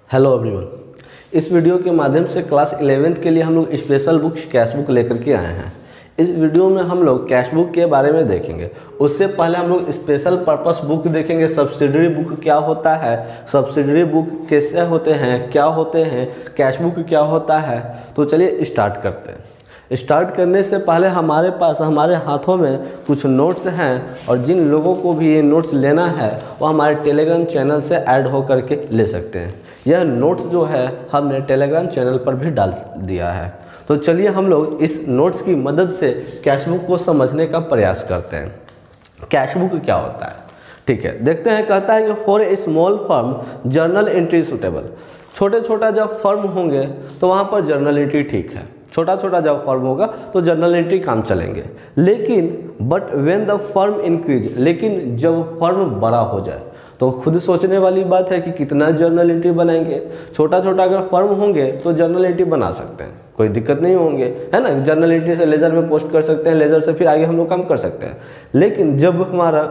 Hello everyone, इस video के माध्यम से क्लास 11th के लिए हम लोग स्पेशल बुक कैश बुक लेकर के आए हैं। इस वीडियो में हम लोग कैश बुक के बारे में देखेंगे। उससे पहले हम लोग स्पेशल पर्पस बुक देखेंगे, सब्सिडरी बुक क्या होता है, सब्सिडरी बुक कैसे होते हैं, क्या होते हैं, कैश बुक क्या होता है। तो चलिए स्टार्ट करते हैं। स्टार्ट करने से पहले हमारे हाथों में कुछ नोट्स हैं, और जिन लोगों को भी ये नोट्स लेना है वो हमारे टेलीग्राम चैनल से ऐड हो करके ले सकते हैं। यह नोट्स जो है हमने टेलीग्राम चैनल पर भी डाल दिया है। तो चलिए हम लोग इस नोट्स की मदद से कैश बुक को समझने का प्रयास करते हैं। कैश बुक क्या होता है, ठीक है, देखते हैं। कहता है कि for a small firm journal entry suitable. छोटा जब फर्म होंगे तो वहाँ पर जर्नल एंट्री ठीक है। छोटा जब फर्म होगा तो जर्नल एंट्री काम चलेंगे। लेकिन but when the firm increase, लेकिन जब फर्म बड़ा हो जाए तो खुद सोचने वाली बात है कि कितना जर्नल एंट्री बनाएंगे। छोटा अगर फर्म होंगे तो जर्नल एंट्री बना सकते हैं, कोई दिक्कत नहीं होंगे, है ना। जर्नल एंट्री से लेजर में पोस्ट कर सकते हैं, लेजर से फिर आगे हम लोग काम कर सकते हैं। लेकिन जब हमारा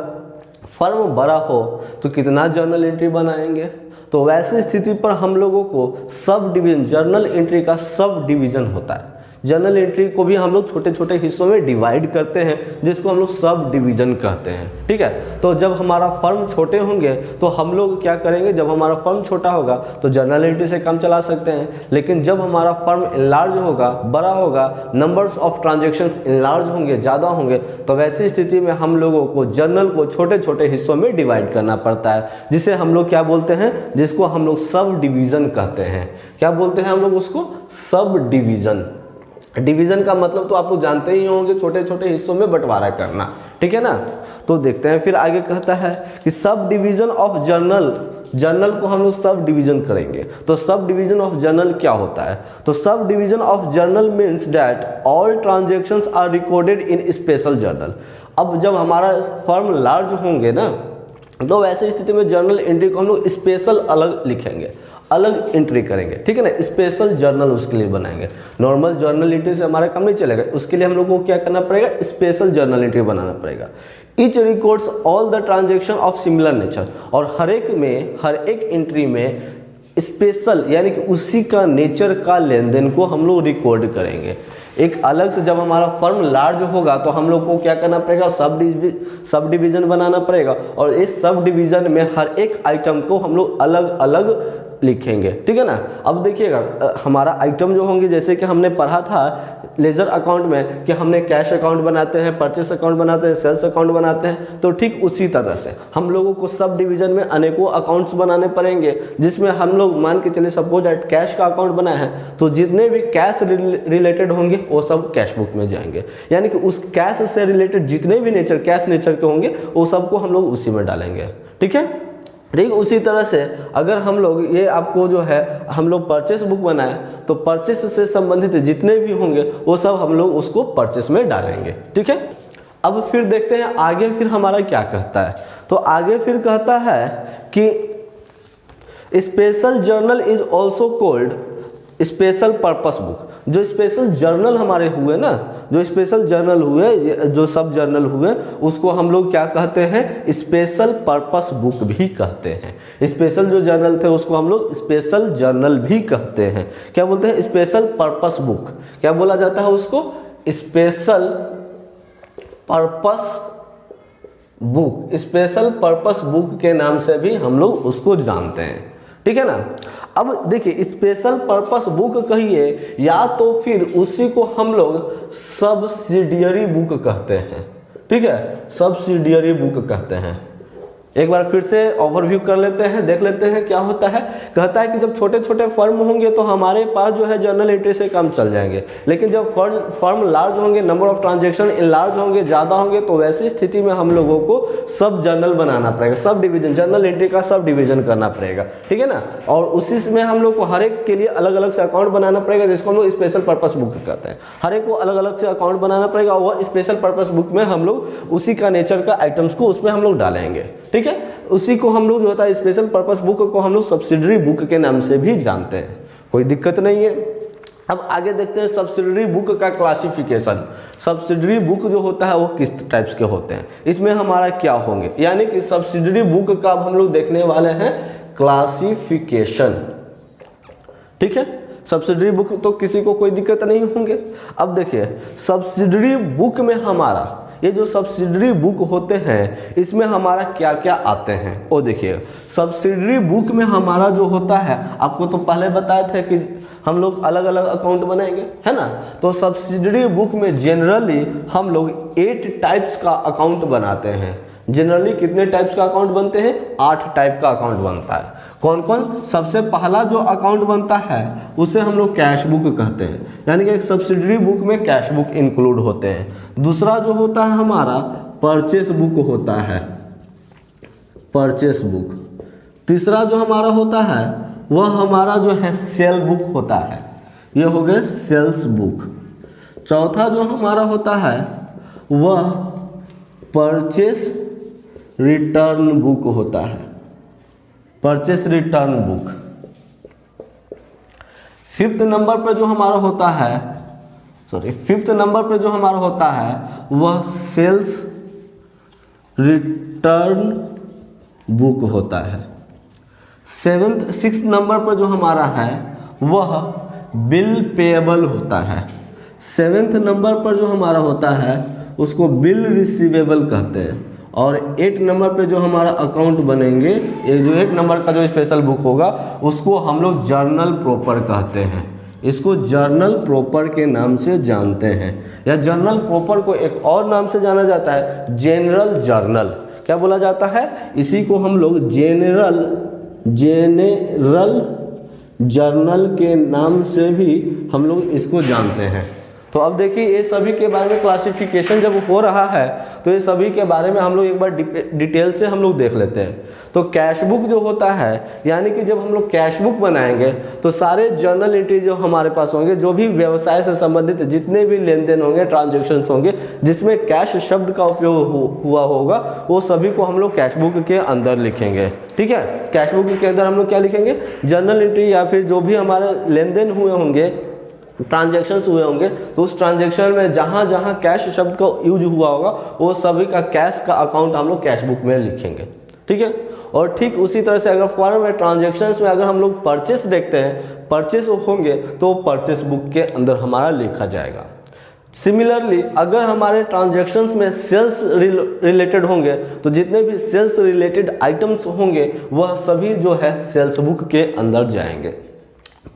फर्म बड़ा हो तो कितना जर्नल एंट्री बनाएंगे। तो वैसी स्थिति पर हम लोगों को सब डिवीजन, जर्नल एंट्री का सब डिवीजन होता है। जर्नल एंट्री को भी हम लोग छोटे हिस्सों में डिवाइड करते हैं, जिसको हम लोग सब डिवीजन कहते हैं, ठीक है। तो जब हमारा फर्म छोटे होंगे तो हम लोग क्या करेंगे, जब हमारा फर्म छोटा होगा तो जर्नल एंट्री से काम चला सकते हैं। लेकिन जब हमारा फर्म इनलार्ज होगा, बड़ा होगा, नंबर्स ऑफ ट्रांजेक्शन इनलार्ज होंगे, ज़्यादा होंगे, तो वैसी स्थिति में हम लोगों को जर्नल को छोटे हिस्सों में डिवाइड करना पड़ता है, जिसे हम लोग क्या बोलते हैं, जिसको हम लोग सब डिवीज़न कहते हैं। क्या बोलते हैं हम लोग उसको? Sub division. डिवीज़न का मतलब तो आप लोग जानते ही होंगे, छोटे हिस्सों में बंटवारा करना, ठीक है ना। तो देखते हैं फिर आगे कहता है कि सब डिवीज़न ऑफ जर्नल को हम लोग सब डिवीज़न करेंगे। तो सब डिवीज़न ऑफ जर्नल क्या होता है? तो sub division of journal means that all transactions are recorded in special journal. अब जब हमारा फर्म लार्ज होंगे ना, तो वैसे स्थिति में जर्नल एंट्री को हम लोग स्पेशल अलग लिखेंगे, अलग एंट्री करेंगे, ठीक है ना। स्पेशल जर्नल उसके लिए बनाएंगे। नॉर्मल जर्नल एंट्री से हमारा काम नहीं चलेगा, उसके लिए हम लोग को क्या करना पड़ेगा, स्पेशल जर्नल एंट्री बनाना पड़ेगा। Each records all the transaction of similar nature, और हर एक एंट्री में स्पेशल यानी कि उसी का नेचर का लेन देन को हम लोग रिकॉर्ड करेंगे। एक अलग से जब हमारा फर्म लार्ज होगा तो हम लोग को क्या करना पड़ेगा, सब डिवीजन बनाना पड़ेगा, और इस सब डिवीजन में हर एक आइटम को हम लोग अलग अलग लिखेंगे, ठीक है ना। अब देखिएगा हमारा आइटम जो होंगे, जैसे कि हमने पढ़ा था लेजर अकाउंट में कि हमने कैश अकाउंट बनाते हैं, परचेस अकाउंट बनाते हैं, सेल्स अकाउंट बनाते हैं। तो ठीक उसी तरह से हम लोगों को सब डिवीजन में अनेकों अकाउंट्स बनाने पड़ेंगे, जिसमें हम लोग मान के चलिए सपोज दैट कैश का अकाउंट बनाए हैं, तो जितने भी कैश रिलेटेड होंगे वो सब कैश बुक में जाएंगे। यानी कि उस कैश से रिलेटेड जितने भी कैश नेचर के होंगे वो सबको हम लोग उसी में डालेंगे, ठीक है। ठीक उसी तरह से अगर हम लोग ये आपको जो है हम लोग परचेस बुक बनाए तो परचेस से संबंधित जितने भी होंगे वो सब हम लोग उसको परचेस में डालेंगे, ठीक है। अब फिर देखते हैं आगे फिर हमारा क्या कहता है। तो आगे फिर कहता है कि special journal is also called special purpose book. जो स्पेशल जर्नल हमारे हुए ना, जो स्पेशल जर्नल हुए, जो सब जर्नल हुए, उसको हम लोग क्या कहते हैं, स्पेशल पर्पस बुक भी कहते हैं। स्पेशल जो जर्नल थे उसको हम लोग स्पेशल जर्नल भी कहते हैं। क्या बोलते हैं? Special purpose book. क्या बोला जाता है उसको? Special purpose book. Special purpose book के नाम से भी हम लोग उसको जानते हैं, ठीक है ना। अब देखिए स्पेशल पर्पस बुक कहिए या तो फिर उसी को हम लोग सब्सिडियरी बुक कहते हैं, ठीक है, सब्सिडियरी बुक कहते हैं। एक बार फिर से ओवरव्यू कर लेते हैं, देख लेते हैं क्या होता है। कहता है कि जब छोटे फर्म होंगे तो हमारे पास जो है जर्नल एंट्री से काम चल जाएंगे। लेकिन जब फर्म लार्ज होंगे, नंबर ऑफ ट्रांजेक्शन लार्ज होंगे, ज़्यादा होंगे, तो वैसी स्थिति में हम लोगों को सब जर्नल बनाना पड़ेगा, सब डिवीजन, जर्नल एंट्री का सब डिवीजन करना पड़ेगा, ठीक है ना। और उसी में हम लोग को हर एक के लिए अलग अलग से अकाउंट बनाना पड़ेगा, जिसको हम लोग स्पेशल पर्पस बुक कहते हैं। हर एक को अलग अलग से अकाउंट बनाना पड़ेगा, और स्पेशल पर्पस बुक में हम लोग उसी का नेचर का आइटम्स को उसमें हम लोग डालेंगे, ठीक है। उसी को हम लोग जो होता है स्पेशल पर्पस बुक को हम लोग सब्सिडरी बुक के नाम से भी जानते हैं, कोई दिक्कत नहीं है। अब आगे देखते हैं सब्सिडरी बुक का क्लासिफिकेशन। सब्सिडरी बुक जो होता है वो किस टाइप्स के होते हैं, इसमें हमारा क्या होंगे, यानी कि सब्सिडरी बुक का हम लोग देखने वाले हैं क्लासिफिकेशन। ठीक है, सब्सिडरी बुक तो किसी को कोई दिक्कत नहीं होंगे। अब देखिए सब्सिडरी बुक में हमारा ये जो सब्सिडरी बुक होते हैं इसमें हमारा क्या क्या आते हैं वो देखिए। सब्सिडरी बुक में हमारा जो होता है, आपको तो पहले बताए थे कि हम लोग अलग अलग अकाउंट बनाएंगे, है ना। तो सब्सिडरी बुक में जनरली हम लोग 8 टाइप्स का अकाउंट बनाते हैं। जनरली कितने टाइप्स का अकाउंट बनते हैं? 8 टाइप का अकाउंट बनता है। कौन कौन? सबसे पहला जो अकाउंट बनता है उसे हम लोग कैश बुक कहते हैं, यानी कि एक सब्सिडरी बुक में कैश बुक इंक्लूड होते हैं। दूसरा जो होता है हमारा परचेस बुक होता है, परचेस बुक। तीसरा जो हमारा होता है वह हमारा जो है सेल बुक होता है, ये हो गया सेल्स बुक। चौथा जो हमारा होता है वह परचेस रिटर्न बुक होता है, purchase return book. 5th number पर जो हमारा होता है, सॉरी 5th नंबर पर जो हमारा होता है वह सेल्स रिटर्न बुक होता है। 6th नंबर पर जो हमारा है वह बिल पेएबल होता है। 7th नंबर पर जो हमारा होता है उसको बिल रिसीवेबल कहते हैं। और 8 नंबर पे जो हमारा अकाउंट बनेंगे, ये जो 8 नंबर का जो स्पेशल बुक होगा उसको हम लोग जर्नल प्रॉपर कहते हैं। इसको जर्नल प्रॉपर के नाम से जानते हैं, या जर्नल प्रॉपर को एक और नाम से जाना जाता है जेनरल जर्नल। क्या बोला जाता है? इसी को हम लोग जेनरल जर्नल के नाम से भी हम लोग इसको जानते हैं। तो अब देखिए ये सभी के बारे में क्लासिफिकेशन जब हो रहा है तो ये सभी के बारे में हम लोग एक बार डिटेल से हम लोग देख लेते हैं। तो कैश बुक जो होता है, यानी कि जब हम लोग कैश बुक बनाएंगे तो सारे जर्नल एंट्री जो हमारे पास होंगे, जो भी व्यवसाय से संबंधित जितने भी लेन देन होंगे, ट्रांजेक्शन्स होंगे जिसमें कैश शब्द का उपयोग हुआ होगा, वो सभी को हम लोग कैश बुक के अंदर लिखेंगे। ठीक है, कैश बुक के अंदर हम लोग क्या लिखेंगे? जर्नल एंट्री, या फिर जो भी हमारे लेन देन हुए होंगे, ट्रांजेक्शन्स हुए होंगे, तो उस ट्रांजेक्शन में जहाँ जहाँ कैश शब्द का यूज हुआ होगा वो सभी का कैश का अकाउंट हम लोग कैश बुक में लिखेंगे। ठीक है, और ठीक उसी तरह से अगर फॉर्म में ट्रांजेक्शन्स में अगर हम लोग परचेस देखते हैं, परचेस होंगे तो परचेस बुक के अंदर हमारा लिखा जाएगा। सिमिलरली अगर हमारे ट्रांजेक्शन्स में सेल्स रिलेटेड होंगे तो जितने भी सेल्स रिलेटेड आइटम्स होंगे वह सभी जो है सेल्स बुक के अंदर जाएंगे।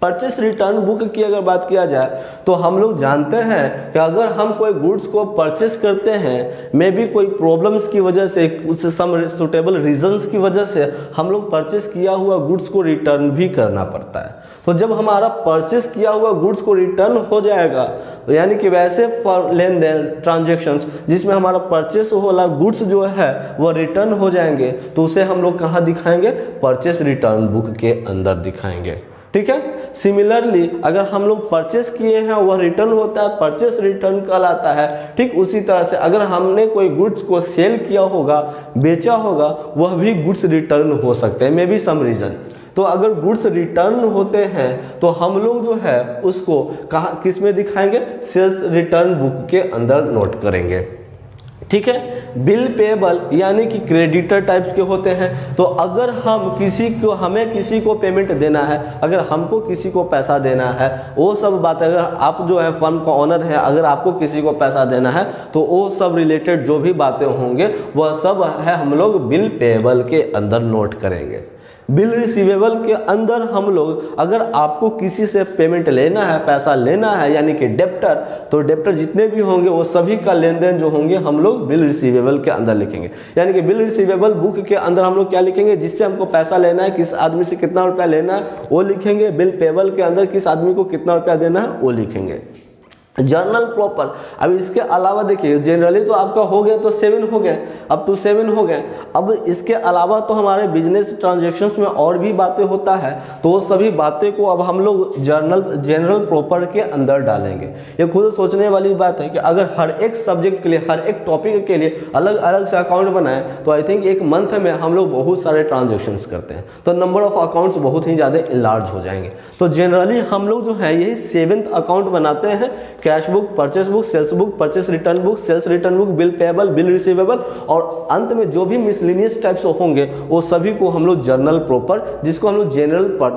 परचेस रिटर्न बुक की अगर बात किया जाए तो हम लोग जानते हैं कि अगर हम कोई गुड्स को परचेस करते हैं, मे बी कोई प्रॉब्लम्स की वजह से, कुछ सम सुटेबल रीजंस की वजह से हम लोग परचेस किया हुआ गुड्स को रिटर्न भी करना पड़ता है। तो जब हमारा परचेस किया हुआ गुड्स को रिटर्न हो जाएगा, यानी कि वैसे लेन देन ट्रांजेक्शन्स जिसमें हमारा परचेस वाला गुड्स जो है वह रिटर्न हो जाएंगे, तो उसे हम लोग कहाँ दिखाएंगे? परचेस रिटर्न बुक के अंदर दिखाएंगे। ठीक है, सिमिलरली अगर हम लोग परचेस किए हैं वह रिटर्न होता है, परचेस रिटर्न कहलाता है। ठीक उसी तरह से अगर हमने कोई गुड्स को सेल किया होगा, बेचा होगा, वह भी गुड्स रिटर्न हो सकते हैं, मे बी सम रीजन। तो अगर गुड्स रिटर्न होते हैं तो हम लोग जो है उसको कहाँ किस में दिखाएंगे? सेल्स रिटर्न बुक के अंदर नोट करेंगे। ठीक है, बिल पेएबल यानी कि क्रेडिटर टाइप्स के होते हैं। तो अगर हमें किसी को पेमेंट देना है, अगर हमको किसी को पैसा देना है, वो सब बात, अगर आप जो है फर्म का ओनर है, अगर आपको किसी को पैसा देना है तो वो सब रिलेटेड जो भी बातें होंगे वह सब है हम लोग बिल पेएबल के अंदर नोट करेंगे। बिल रिसीवेबल के अंदर हम लोग अगर आपको किसी से पेमेंट लेना है, पैसा लेना है, यानी कि डेप्टर, तो डेप्टर जितने भी होंगे वो सभी का लेन देन जो होंगे हम लोग बिल रिसीवेबल के अंदर लिखेंगे। यानी कि बिल रिसीवेबल बुक के अंदर हम लोग क्या लिखेंगे? जिससे हमको पैसा लेना है, किस आदमी से कितना रुपया लेना है वो लिखेंगे। बिल पेएबल के अंदर किस आदमी को कितना रुपया देना है वो लिखेंगे। जर्नल प्रॉपर, अब इसके अलावा देखिए जनरली तो आपका हो गया, तो 7 हो गए, अब तो 7 हो गए। अब इसके अलावा तो हमारे बिजनेस ट्रांजैक्शंस में और भी बातें होता है, तो वो सभी बातें को अब हम लोग जनरल प्रॉपर के अंदर डालेंगे। ये खुद सोचने वाली बात है कि अगर हर एक सब्जेक्ट के लिए, हर एक टॉपिक के लिए अलग अलग से अकाउंट बनाएं तो आई थिंक एक मंथ में हम लोग बहुत सारे ट्रांजेक्शन्स करते हैं, तो नंबर ऑफ अकाउंट्स बहुत ही ज़्यादा इलार्ज हो जाएंगे। तो जनरली हम लोग जो है यही 7th अकाउंट बनाते हैं cash book, purchase book, sales book, purchase return book, sales return book, bill payable, bill receivable, और अंत में जो भी मिसलिनियस टाइप्स होंगे वो सभी को हम लोग जर्नल प्रॉपर, जिसको हम लोग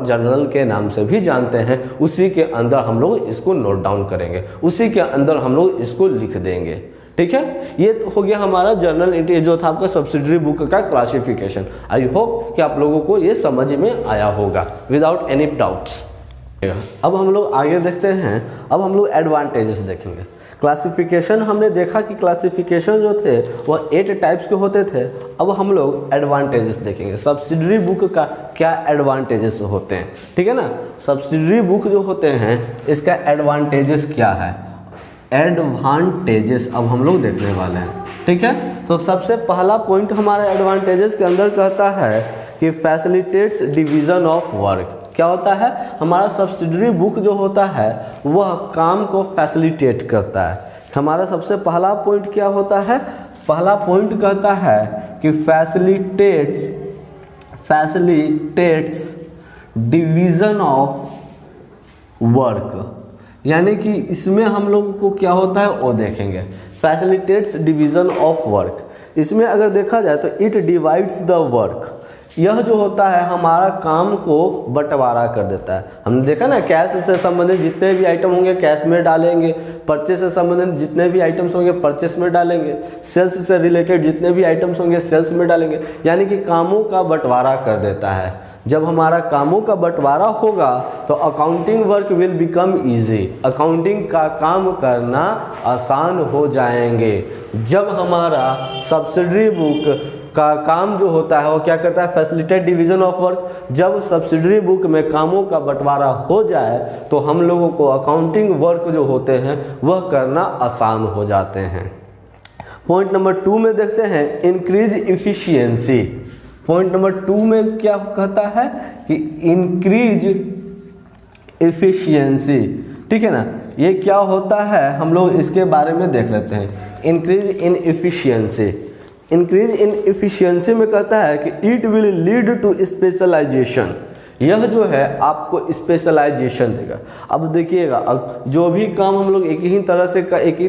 जर्नल के नाम से भी जानते हैं, उसी के अंदर हम लोग इसको नोट डाउन करेंगे, उसी के अंदर हम लोग इसको लिख देंगे। ठीक है, ये तो हो गया हमारा जर्नल एंट्री जो था आपका सब्सिडरी बुक का क्लासिफिकेशन। आई होप कि आप लोगों को ये समझ में आया होगा विदाउट एनी डाउट्स। अब हम लोग आगे देखते हैं, अब हम लोग एडवांटेजेस देखेंगे। क्लासिफिकेशन हमने देखा कि क्लासिफिकेशन जो थे वह 8 टाइप्स के होते थे। अब हम लोग एडवांटेजेस देखेंगे, सब्सिडरी बुक का क्या एडवांटेजेस होते हैं। ठीक है ना, सब्सिडरी बुक जो होते हैं इसका एडवांटेजेस क्या है, एडवांटेजेस अब हम लोग देखने वाले हैं। ठीक है, तो सबसे पहला पॉइंट हमारा एडवांटेजेस के अंदर कहता है कि फैसिलिटेट्स डिवीज़न ऑफ वर्क। क्या होता है, हमारा सब्सिडरी बुक जो होता है वह काम को फैसिलिटेट करता है। हमारा सबसे पहला पॉइंट क्या होता है, पहला पॉइंट कहता है कि फैसिलिटेट्स डिवीज़न ऑफ वर्क, यानी कि इसमें हम लोगों को क्या होता है वो देखेंगे। फैसिलिटेट्स डिवीज़न ऑफ वर्क, इसमें अगर देखा जाए तो इट डिवाइड्स द वर्क, यह जो होता है हमारा काम को बंटवारा कर देता है। हमने देखा ना, कैश से संबंधित जितने भी आइटम होंगे कैश में डालेंगे, परचेस से संबंधित जितने भी आइटम्स होंगे परचेस में डालेंगे, सेल्स से रिलेटेड जितने भी आइटम्स होंगे सेल्स में डालेंगे, यानी कि कामों का बंटवारा कर देता है। जब हमारा कामों का बंटवारा होगा तो accounting work will become easy, accounting का काम करना आसान हो जाएंगे। जब हमारा सब्सिडरी बुक का काम जो होता है वो क्या करता है, फैसिलिटेट डिवीज़न ऑफ वर्क। जब सब्सिडरी बुक में कामों का बंटवारा हो जाए तो हम लोगों को अकाउंटिंग वर्क जो होते हैं वह करना आसान हो जाते हैं। पॉइंट नंबर 2 में देखते हैं इंक्रीज इफिशियंसी। पॉइंट नंबर 2 में क्या कहता है कि इंक्रीज इफिशियंसी। ठीक है ना, ये क्या होता है हम लोग इसके बारे में देख लेते हैं। Increase in efficiency, increase in efficiency में कहता है कि it will lead to specialisation, यह जो है आपको स्पेशलाइजेशन देगा। अब देखिएगा, अब जो भी काम हम लोग एक ही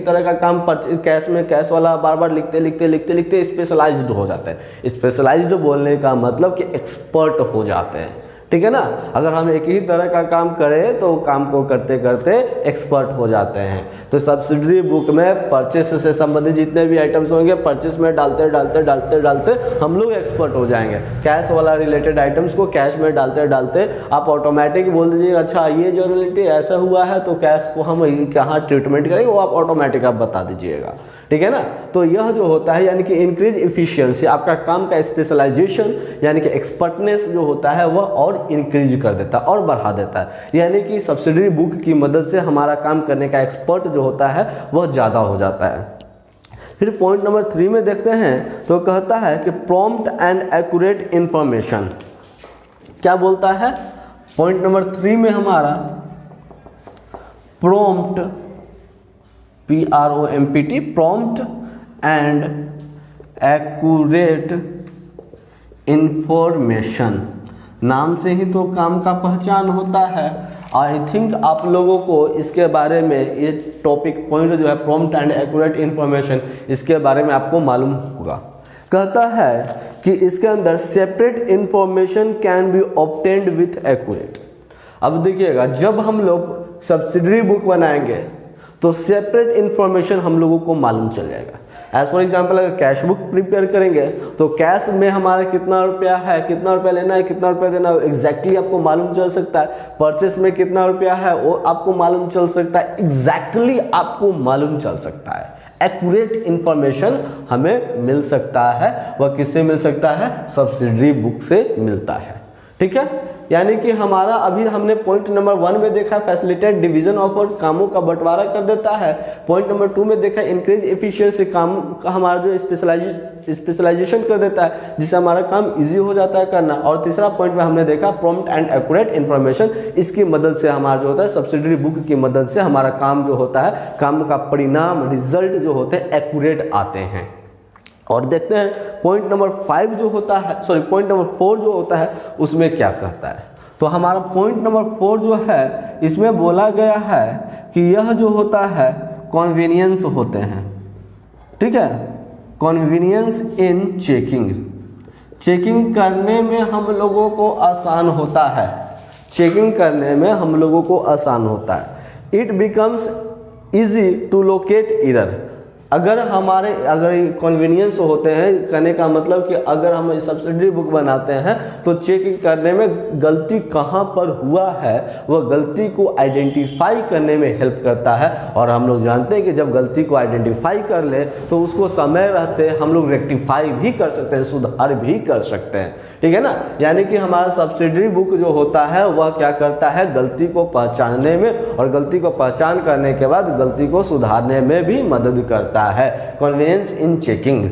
तरह का काम कैश में कैश वाला बार बार लिखते स्पेशलाइज्ड हो जाता है। स्पेशलाइज्ड बोलने का मतलब कि एक्सपर्ट हो जाते हैं। ठीक है ना, अगर हम एक ही तरह का काम करें तो काम को करते करते एक्सपर्ट हो जाते हैं। तो सब्सिडरी बुक में परचेस से संबंधित जितने भी आइटम्स होंगे परचेस में डालते हम लोग एक्सपर्ट हो जाएंगे। कैश वाला रिलेटेड आइटम्स को कैश में डालते आप ऑटोमेटिक बोल दीजिएगा अच्छा ये जो रिलेटेड ऐसा हुआ है तो कैश को हम कहाँ ट्रीटमेंट करेंगे वो आप ऑटोमेटिक आप बता दीजिएगा। ठीक है ना, तो यह जो होता है यानी कि इंक्रीज इफिशियंसी, आपका काम का स्पेशलाइजेशन यानी कि एक्सपर्टनेस जो होता है वह और इंक्रीज कर देता है और बढ़ा देता है। यानी कि सब्सिडरी बुक की मदद से हमारा काम करने का एक्सपर्ट जो होता है वह ज़्यादा हो जाता है। फिर पॉइंट नंबर 3 में देखते हैं तो कहता है कि प्रॉम्प्ट एंड एक्यूरेट इंफॉर्मेशन। क्या बोलता है, पॉइंट नंबर 3 में हमारा prompt PROMPT prompt and accurate information, नाम से ही तो काम का पहचान होता है। आई थिंक आप लोगों को इसके बारे में ये टॉपिक पॉइंट जो है प्रॉम्प्ट एंड एक्यूरेट इंफॉर्मेशन इसके बारे में आपको मालूम होगा। कहता है कि इसके अंदर separate information can be obtained with accurate. अब देखिएगा, जब हम लोग सब्सिडरी बुक बनाएंगे तो सेपरेट इंफॉर्मेशन हम लोगों को मालूम चल जाएगा। एज फॉर एग्जाम्पल अगर कैश बुक प्रिपेयर करेंगे तो कैश में हमारा कितना रुपया है, कितना रुपया लेना है, कितना रुपया देना है एग्जैक्टली आपको मालूम चल सकता है। परचेस में कितना रुपया है वो आपको मालूम चल सकता है, एग्जैक्टली आपको मालूम चल सकता है। एक्यूरेट इंफॉर्मेशन हमें मिल सकता है, वह किससे मिल सकता है, सब्सिडरी बुक से मिलता है। ठीक है, यानी कि हमारा अभी हमने पॉइंट नंबर 1 में देखा फैसिलिटेट डिवीजन ऑफ वर्क, कामों का बंटवारा कर देता है। पॉइंट नंबर 2 में देखा इंक्रीज एफिशिएंसी, काम का हमारा जो स्पेशलाइजेशन कर देता है जिससे हमारा काम इजी हो जाता है करना। और तीसरा पॉइंट में हमने देखा प्रॉम्प्ट एंड एक्यूरेट इन्फॉर्मेशन, इसकी मदद से हमारा जो होता है सब्सिडरी बुक की मदद से हमारा काम जो होता है, काम का परिणाम रिजल्ट जो होते हैं एक्यूरेट आते हैं। और देखते हैं पॉइंट नंबर 5 जो होता है, पॉइंट नंबर 4 जो होता है उसमें क्या कहता है। तो हमारा पॉइंट नंबर 4 जो है इसमें बोला गया है कि यह जो होता है कन्वीनियंस होते हैं, ठीक है, कन्वीनियंस इन चेकिंग, चेकिंग करने में हम लोगों को आसान होता है, चेकिंग करने में हम लोगों को आसान होता है। It becomes easy to locate error, अगर कन्वीनियंस होते हैं कहने का मतलब कि अगर हम सब्सिडरी बुक बनाते हैं तो चेक करने में गलती कहाँ पर हुआ है वह गलती को आइडेंटिफाई करने में हेल्प करता है। और हम लोग जानते हैं कि जब गलती को आइडेंटिफाई कर ले तो उसको समय रहते हम लोग रेक्टिफाई भी कर सकते हैं, सुधार भी कर सकते हैं, ठीक है ना। यानी कि हमारा सब्सिडरी बुक जो होता है वह क्या करता है, गलती को पहचानने में और गलती को पहचान करने के बाद गलती को सुधारने में भी मदद करता है, कन्वीनियंस इन चेकिंग,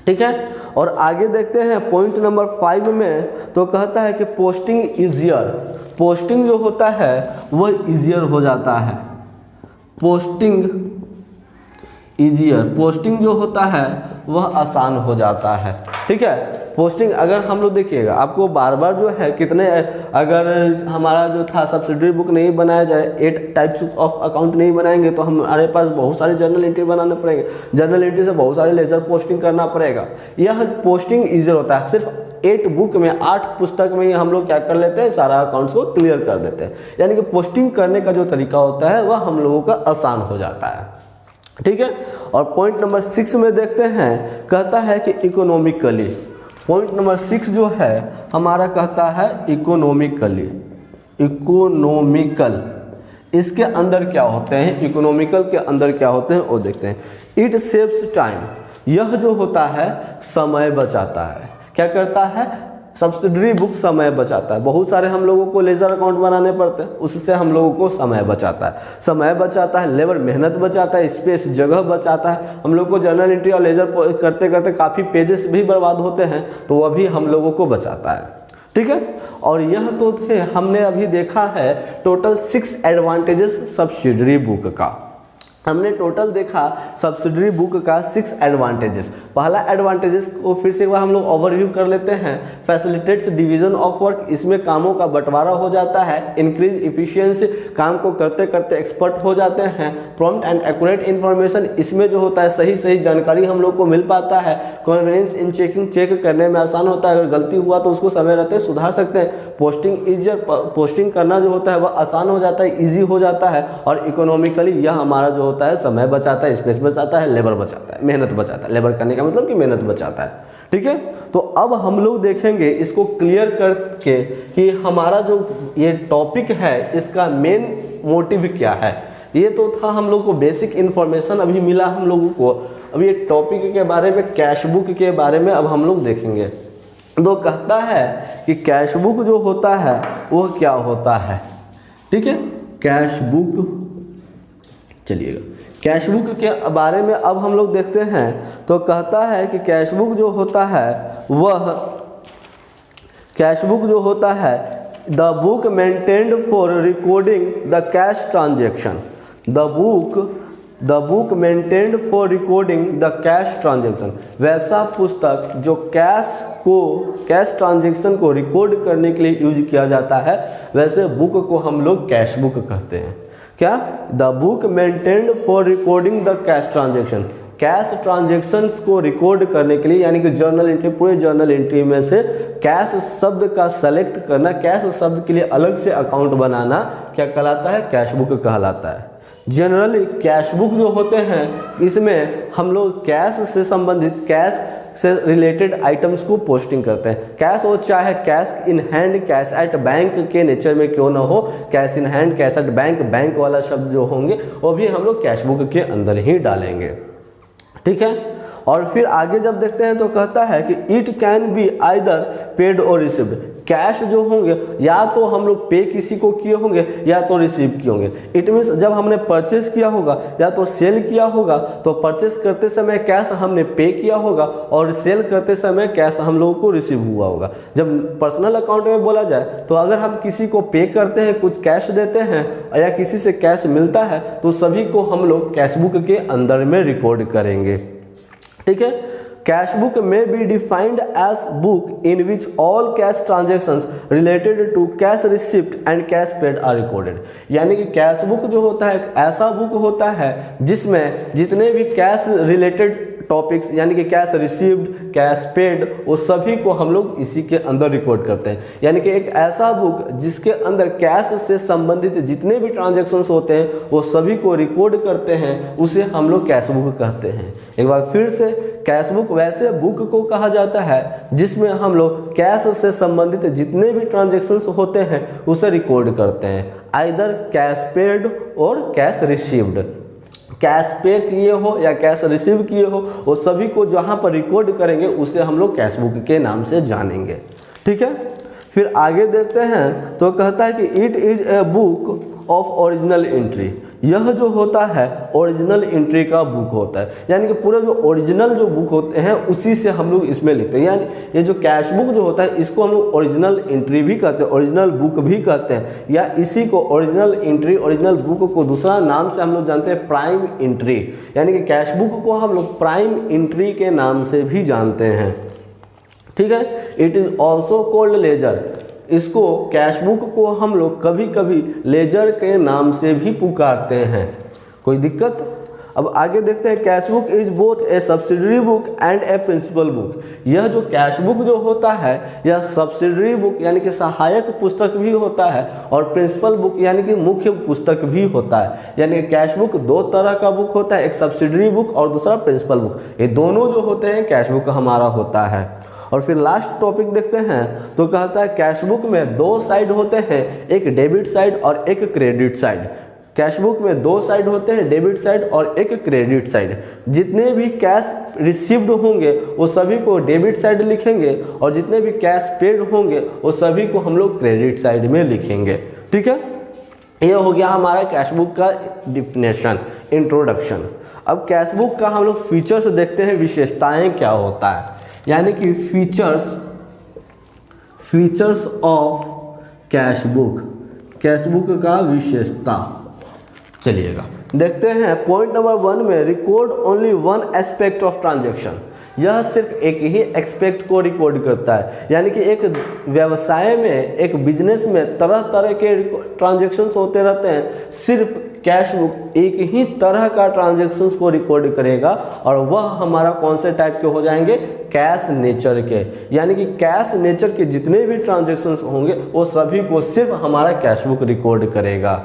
ठीक है। और आगे देखते हैं पॉइंट नंबर 5 में, तो कहता है कि पोस्टिंग इजियर, पोस्टिंग जो होता है वह इजियर हो जाता है, पोस्टिंग इजियर, पोस्टिंग जो होता है वह आसान हो जाता है, ठीक है। पोस्टिंग अगर हम लोग देखिएगा आपको बार बार जो है कितने, अगर हमारा जो था सब्सिडरी बुक नहीं बनाया जाए, 8 टाइप्स ऑफ अकाउंट नहीं बनाएंगे तो हमारे पास बहुत सारे जर्नल एंट्री बनाने पड़ेंगे, जर्नल एंट्री से बहुत सारे लेजर पोस्टिंग करना पड़ेगा। यह पोस्टिंग ईजियर होता है, सिर्फ 8 बुक में 8 पुस्तक में ही हम लोग क्या कर लेते हैं, सारा अकाउंट्स को क्लियर कर देते हैं। यानी कि पोस्टिंग करने का जो तरीका होता है वह हम लोगों का आसान हो जाता है, ठीक है। और पॉइंट नंबर 6 में देखते हैं, कहता है कि इकोनॉमिकली, पॉइंट नंबर 6 जो है हमारा कहता है इकोनॉमिकली, इकोनॉमिकल, इसके अंदर क्या होते हैं, इकोनॉमिकल के अंदर क्या होते हैं वो देखते हैं। इट सेव्स टाइम, यह जो होता है समय बचाता है, क्या करता है, सब्सिडरी बुक समय बचाता है। बहुत सारे हम लोगों को लेजर अकाउंट बनाने पड़ते हैं, उससे हम लोगों को समय बचाता है, समय बचाता है, लेबर मेहनत बचाता है, स्पेस जगह बचाता है। हम लोग को जर्नल एंट्री और लेजर करते करते काफ़ी पेजेस भी बर्बाद होते हैं तो वह भी हम लोगों को बचाता है, ठीक है। और यह तो थे, हमने अभी देखा है टोटल 6 एडवांटेजेस सब्सिडरी बुक का, हमने टोटल देखा सब्सिडरी बुक का 6 एडवांटेजेस। पहला एडवांटेजेस को फिर से एक बार हम लोग ओवरव्यू कर लेते हैं, फैसिलिटेट्स डिवीजन ऑफ वर्क, इसमें कामों का बंटवारा हो जाता है, इंक्रीज इफिशियंसी, काम को करते करते एक्सपर्ट हो जाते हैं, प्रॉम्प्ट एंड एक्यूरेट इन्फॉर्मेशन, इसमें जो होता है सही सही जानकारी हम लोग को मिल पाता है, कन्वीनियंस इन चेकिंग, चेक करने में आसान होता है, अगर गलती हुआ तो उसको समय रहते सुधार सकते हैं, पोस्टिंग ईजियर, पोस्टिंग करना जो होता है वह आसान हो जाता है, ईजी हो जाता है, और इकोनॉमिकली यह हमारा जो होता है समय बचाता है, स्पेस बचाता है, लेबर बचाता है, मेहनत बचाता है, लेबर करने का मतलब कि मेहनत बचाता है, ठीक है। तो अब हम लोग देखेंगे इसको क्लियर करके कि हमारा जो ये टॉपिक है इसका मेन मोटिव क्या है। ये तो था हम लोग को बेसिक इन्फॉर्मेशन अभी मिला हम लोगों को, अब ये टॉपिक के बारे में, कैश बुक के बारे में अब हम लोग देखेंगे। तो कहता है कि कैश बुक जो होता है वो क्या होता है, ठीक है। कैश बुक, चलिएगा कैश बुक के बारे में अब हम लोग देखते हैं। तो कहता है कि कैश बुक जो होता है वह, कैश बुक जो होता है, the book maintained for recording the cash transaction, the book maintained for recording the cash transaction, वैसा पुस्तक जो कैश ट्रांजेक्शन को रिकॉर्ड करने के लिए यूज किया जाता है, वैसे बुक को हम लोग कैश बुक कहते हैं। क्या, the book maintained for recording the cash transaction, cash transactions को रिकॉर्ड करने के लिए, यानी कि जर्नल एंट्री, पूरे जर्नल एंट्री में से कैश शब्द का सेलेक्ट करना, कैश शब्द के लिए अलग से अकाउंट बनाना क्या कहलाता है, कैश बुक कहलाता है। जनरली कैश बुक जो होते हैं इसमें हम लोग कैश से संबंधित, कैश से रिलेटेड आइटम्स को पोस्टिंग करते हैं। कैश हो चाहे cash in hand, cash at bank के नेचर में क्यों ना हो, cash in hand, cash at bank, bank वाला शब्द जो होंगे वो भी हम लोग कैश बुक के अंदर ही डालेंगे, ठीक है। और फिर आगे जब देखते हैं तो कहता है कि it can be either paid और रिसीव्ड, कैश जो होंगे या तो हम लोग पे किसी को किए होंगे या तो रिसीव किए होंगे। इट मीन्स जब हमने परचेस किया होगा या तो सेल किया होगा, तो परचेस करते समय कैश हमने पे किया होगा और सेल करते समय कैश हम लोगों को रिसीव हुआ होगा। जब पर्सनल अकाउंट में बोला जाए तो अगर हम किसी को पे करते हैं, कुछ कैश देते हैं या किसी से कैश मिलता है तो सभी को हम लोग कैश बुक के अंदर में रिकॉर्ड करेंगे, ठीक है। कैश बुक में be defined as book in which all cash transactions related to cash receipt and cash paid are recorded. यानी कि कैश बुक जो होता है एक ऐसा बुक होता है जिसमें जितने भी कैश रिलेटेड टॉपिक्स यानी कि कैश रिसीव्ड, कैश पेड, वो सभी को हम लोग इसी के अंदर रिकॉर्ड करते हैं। यानी कि एक ऐसा बुक जिसके अंदर कैश से संबंधित जितने भी ट्रांजैक्शंस होते हैं वो सभी को रिकॉर्ड करते हैं, उसे हम लोग कैश बुक कहते हैं। एक बार फिर से, कैश बुक वैसे बुक को कहा जाता है जिसमें हम लोग कैश से संबंधित जितने भी ट्रांजैक्शंस होते हैं उसे रिकॉर्ड करते हैं, आइदर कैश पेड और कैश रिसीव्ड। कैश पे किए हो या कैश रिसीव किए हो, वो सभी को जहाँ पर रिकॉर्ड करेंगे उसे हम लोग कैश बुक के नाम से जानेंगे। ठीक है, फिर आगे देखते हैं तो कहता है कि it is a book of original entry. यह जो होता है ओरिजिनल एंट्री का बुक होता है, यानी कि पूरे जो ओरिजिनल जो बुक होते हैं उसी से हम लोग इसमें लिखते हैं। यानी ये जो कैश बुक जो होता है इसको हम लोग ओरिजिनल एंट्री भी कहते हैं, ओरिजिनल बुक भी कहते हैं, या इसी को ओरिजिनल एंट्री, ओरिजिनल बुक को दूसरा नाम से हम लोग जानते हैं प्राइम एंट्री। यानी कि कैश बुक को हम लोग प्राइम एंट्री के नाम से भी जानते हैं। ठीक है, it is also called laser. इसको कैश बुक को हम लोग कभी कभी लेजर के नाम से भी पुकारते हैं। कोई दिक्कत? अब आगे देखते हैं, cash book is both a subsidiary book and a principal book. यह जो कैश बुक जो होता है यह सब्सिडरी बुक यानी कि सहायक पुस्तक भी होता है और प्रिंसिपल बुक यानी कि मुख्य पुस्तक भी होता है। यानी कि कैश बुक दो तरह का बुक होता है, एक सब्सिडरी बुक और दूसरा प्रिंसिपल बुक। ये दोनों जो होते हैं कैश बुक हमारा होता है। और फिर लास्ट टॉपिक देखते हैं तो कहता है कैश बुक में दो साइड होते हैं, एक डेबिट साइड और एक क्रेडिट साइड। कैश बुक में दो साइड होते हैं, डेबिट साइड और एक क्रेडिट साइड। जितने भी कैश रिसीव्ड होंगे वो सभी को डेबिट साइड लिखेंगे और जितने भी कैश पेड होंगे वो सभी को हम लोग क्रेडिट साइड में लिखेंगे। ठीक है, ये हो गया हमारा कैश बुक का डिफिनेशन, इंट्रोडक्शन। अब कैश बुक का हम लोग फीचर्स देखते हैं, विशेषताएं क्या होता है। यानी कि features of cash book, cash book का विशेषता। चलिएगा देखते हैं। पॉइंट नंबर 1 में record only one aspect of transaction. यह सिर्फ एक ही एक्सपेक्ट को रिकॉर्ड करता है। यानी कि एक व्यवसाय में, एक बिजनेस में तरह तरह के ट्रांजैक्शंस होते रहते हैं, सिर्फ कैश बुक एक ही तरह का ट्रांजैक्शंस को रिकॉर्ड करेगा और वह हमारा कौन से टाइप के हो जाएंगे, कैश नेचर के। यानी कि कैश नेचर के जितने भी ट्रांजैक्शंस होंगे वो सभी को सिर्फ हमारा कैश बुक रिकॉर्ड करेगा।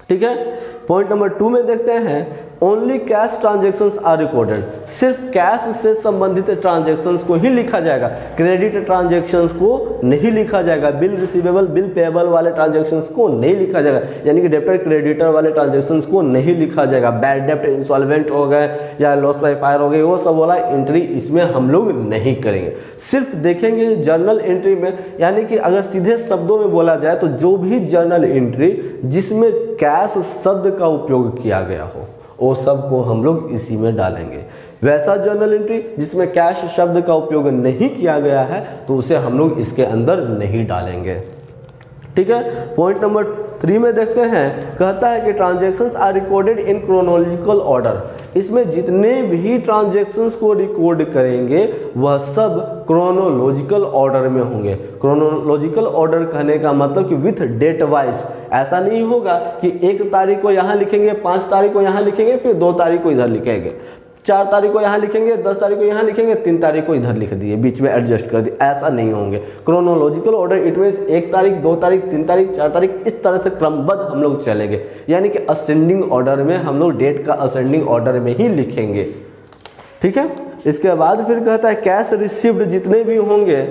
ठीक है, पॉइंट नंबर 2 में देखते हैं, only cash transactions are recorded. सिर्फ कैश से संबंधित ट्रांजैक्शंस को ही लिखा जाएगा, क्रेडिट ट्रांजैक्शंस को नहीं लिखा जाएगा, बिल रिसीवेबल, बिल पेएबल वाले ट्रांजैक्शंस को नहीं लिखा जाएगा, यानी कि डेब्टर क्रेडिटर वाले ट्रांजैक्शंस को नहीं लिखा जाएगा। बैड डेब्ट, इंसॉल्वेंट हो गए या लॉस बाय फायर हो गए, वो सब वाला एंट्री इसमें हम लोग नहीं करेंगे। सिर्फ देखेंगे जर्नल एंट्री में, यानी कि अगर सीधे शब्दों में बोला जाए तो जो भी जर्नल एंट्री जिसमें कैश शब्द का उपयोग किया गया हो वो सब को हम लोग इसी में डालेंगे। वैसा जर्नल एंट्री जिसमें कैश शब्द का उपयोग नहीं किया गया है तो उसे हम लोग इसके अंदर नहीं डालेंगे। ठीक है, पॉइंट नंबर 3 में देखते हैं, कहता है कि transactions are recorded in chronological order. इसमें जितने भी ट्रांजैक्शंस को रिकॉर्ड करेंगे वह सब क्रोनोलॉजिकल ऑर्डर में होंगे। क्रोनोलॉजिकल ऑर्डर कहने का मतलब कि विथ डेट वाइज। ऐसा नहीं होगा कि 1 तारीख को यहाँ लिखेंगे, 5 तारीख को यहाँ लिखेंगे, फिर 2 तारीख को इधर लिखेंगे, 4 तारीख को यहाँ लिखेंगे, 10 तारीख को यहाँ लिखेंगे, 3 तारीख को इधर लिख दिए, बीच में एडजस्ट कर दिए। ऐसा नहीं होंगे। क्रोनोलॉजिकल ऑर्डर इट मीन्स 1 तारीख, 2 तारीख, 3 तारीख, 4 तारीख, इस तरह से क्रमबद्ध हम लोग चलेंगे। यानी कि असेंडिंग ऑर्डर में हम लोग डेट का असेंडिंग ऑर्डर में ही लिखेंगे। ठीक है, इसके बाद फिर कहता है कैश रिसीव्ड जितने भी होंगे,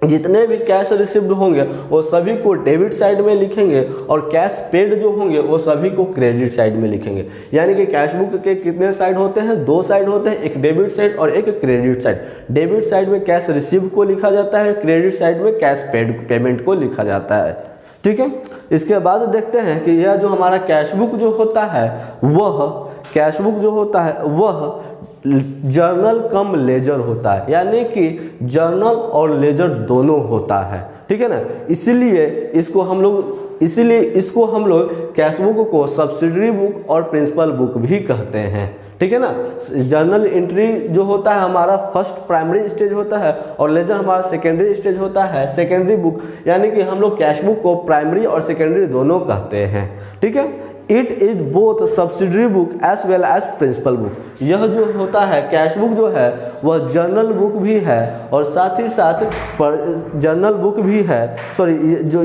जितने भी कैश रिसीव्ड होंगे वो सभी को डेबिट साइड में लिखेंगे और कैश पेड जो होंगे वो सभी को क्रेडिट साइड में लिखेंगे। यानी कि कैश बुक के कितने साइड होते हैं, 2 साइड होते हैं, एक डेबिट साइड और एक क्रेडिट साइड। डेबिट साइड में कैश रिसीव को लिखा जाता है, क्रेडिट साइड में कैश पेड पेमेंट को लिखा जाता है। ठीक है, इसके बाद देखते हैं कि यह जो हमारा कैश बुक जो होता है वह कैश बुक जो होता है वह जर्नल कम लेजर होता है, यानी कि जर्नल और लेजर दोनों होता है, ठीक है ना। इसीलिए इसको हम लोग कैश बुक को सब्सिडरी बुक और प्रिंसिपल बुक भी कहते हैं, ठीक है ना। जर्नल एंट्री जो होता है हमारा फर्स्ट प्राइमरी स्टेज होता है और लेजर हमारा सेकेंडरी स्टेज होता है, सेकेंडरी बुक, यानी कि हम लोग कैश बुक को प्राइमरी और सेकेंडरी दोनों कहते हैं, ठीक है। It is both subsidiary book as well as principal book. यह जो होता है कैश बुक जो है वह जर्नल बुक भी है और साथ ही साथ जर्नल बुक भी है, सॉरी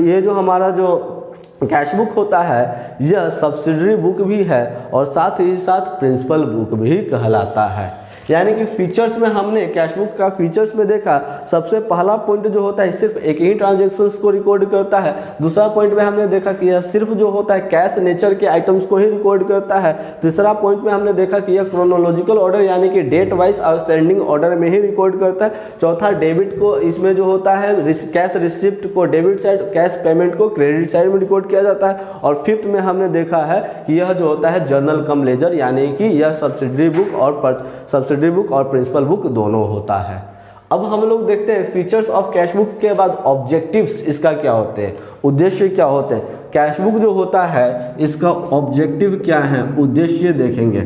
ये जो हमारा जो कैश बुक होता है यह सब्सिडरी बुक भी है और साथ ही साथ प्रिंसिपल बुक भी कहलाता है। यानी कि फीचर्स में हमने कैश बुक का फीचर्स में देखा, सबसे पहला पॉइंट जो होता है सिर्फ एक ही ट्रांजैक्शंस को रिकॉर्ड करता है। दूसरा पॉइंट में हमने देखा कि यह सिर्फ जो होता है कैश नेचर के आइटम्स को ही रिकॉर्ड करता है। तीसरा पॉइंट में हमने देखा कि यह क्रोनोलॉजिकल ऑर्डर यानी कि डेट वाइज और सेंडिंग ऑर्डर में ही रिकॉर्ड करता है। चौथा डेबिट को इसमें जो होता है कैश रिसिप्ट को डेबिट साइड, कैश पेमेंट को क्रेडिट साइड में रिकॉर्ड किया जाता है। और फिफ्थ में हमने देखा है कि यह जो होता है जर्नल कम लेजर, यानी कि यह सब्सिडरी बुक और प्रिंसिपल बुक दोनों होता है। अब हम लोग देखते हैं फीचर्स ऑफ कैश बुक के बाद ऑब्जेक्टिव्स इसका क्या होते हैं, उद्देश्य क्या होते हैं। कैश बुक जो होता है इसका ऑब्जेक्टिव क्या है, उद्देश्य देखेंगे,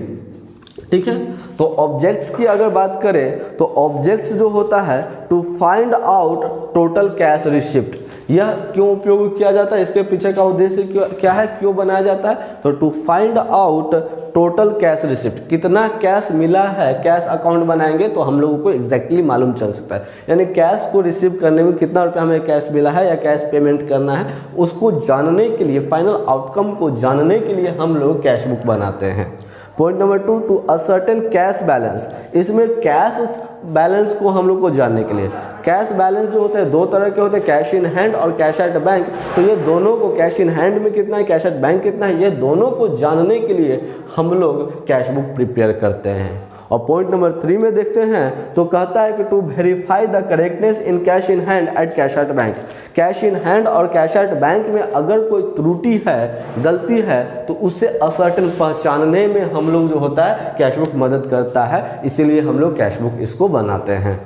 ठीक है। तो ऑब्जेक्ट्स की अगर बात करें तो ऑब्जेक्ट्स जो होता है to find out total cash receipt, यह क्यों उपयोग किया जाता है, इसके पीछे का उद्देश्य क्या है, क्यों बनाया जाता है। तो to find out total cash receipt, कितना कैश मिला है, कैश अकाउंट बनाएंगे तो हम लोगों को एग्जैक्टली मालूम चल सकता है। यानी कैश को रिसीव करने में कितना रुपया हमें कैश मिला है या कैश पेमेंट करना है, उसको जानने के लिए, फाइनल आउटकम को जानने के लिए हम लोग कैश बुक बनाते हैं। Point number 2, to ascertain cash balance, इसमें कैश बैलेंस को हम लोग को जानने के लिए, कैश बैलेंस जो होते हैं दो तरह के होते हैं, कैश इन हैंड और कैश एट बैंक। तो ये दोनों को, कैश इन हैंड में कितना है, कैश एट बैंक कितना है, ये दोनों को जानने के लिए हम लोग कैश बुक प्रिपेयर करते हैं। और पॉइंट नंबर 3 में देखते हैं तो कहता है कि to verify the correctness in cash in hand at cash at bank. Cash in hand और कैश एट बैंक में अगर कोई त्रुटि है, गलती है, तो उससे असर्टेन पहचानने में हम लोग जो होता है कैश बुक मदद करता है, इसीलिए हम लोग कैश बुक इसको बनाते हैं,